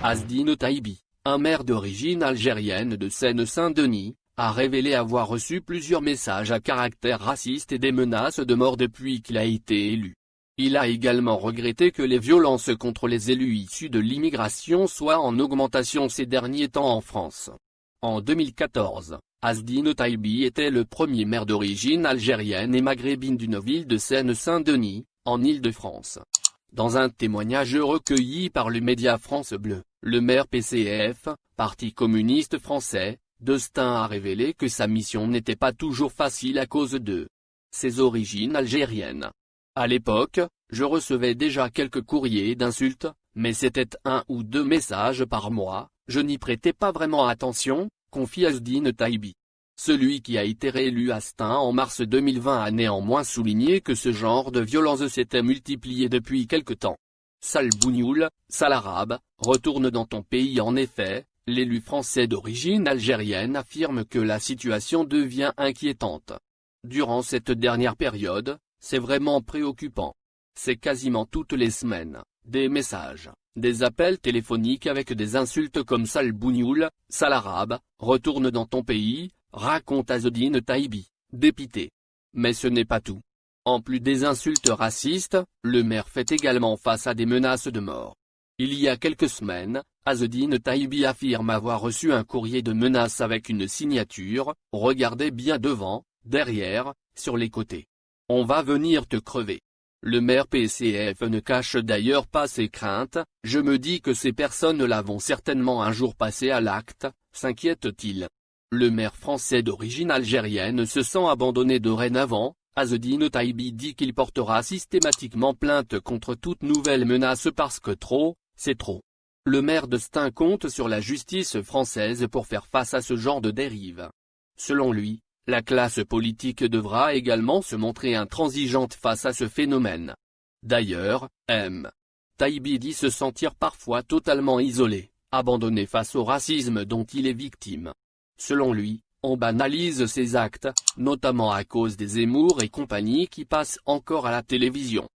Asdine Taibi, un maire d'origine algérienne de Seine-Saint-Denis, a révélé avoir reçu plusieurs messages à caractère raciste et des menaces de mort depuis qu'il a été élu. Il a également regretté que les violences contre les élus issus de l'immigration soient en augmentation ces derniers temps en France. En 2014, Asdine Taibi était le premier maire d'origine algérienne et maghrébine d'une ville de Seine-Saint-Denis, en Île-de-France. Dans un témoignage recueilli par le média France Bleu, le maire PCF, Parti communiste français, Destin a révélé que sa mission n'était pas toujours facile à cause de ses origines algériennes. À l'époque, je recevais déjà quelques courriers d'insultes, mais c'était 1 ou 2 messages par mois, je n'y prêtais pas vraiment attention, confie Asdine Taibi. Celui qui a été réélu à Stein en mars 2020 a néanmoins souligné que ce genre de violence s'était multiplié depuis quelque temps. Sale bougnoul, sale arabe, retourne dans ton pays. En effet, l'élu français d'origine algérienne affirme que la situation devient inquiétante. Durant cette dernière période, c'est vraiment préoccupant. C'est quasiment toutes les semaines, des messages, des appels téléphoniques avec des insultes comme sale bougnoul, sale arabe, retourne dans ton pays, raconte Asdine Taibi, dépité. Mais ce n'est pas tout. En plus des insultes racistes, le maire fait également face à des menaces de mort. Il y a quelques semaines, Asdine Taibi affirme avoir reçu un courrier de menace avec une signature « Regardez bien devant, derrière, sur les côtés. On va venir te crever ». Le maire PCF ne cache d'ailleurs pas ses craintes, « Je me dis que ces personnes-là vont certainement un jour passer à l'acte », s'inquiète-t-il. Le maire français d'origine algérienne se sent abandonné dorénavant. Asdine Taibi dit qu'il portera systématiquement plainte contre toute nouvelle menace parce que trop, c'est trop. Le maire de Stein compte sur la justice française pour faire face à ce genre de dérive. Selon lui, la classe politique devra également se montrer intransigeante face à ce phénomène. D'ailleurs, Taibi dit se sentir parfois totalement isolé, abandonné face au racisme dont il est victime. Selon lui, on banalise ses actes, notamment à cause des Zemmour et compagnie qui passent encore à la télévision.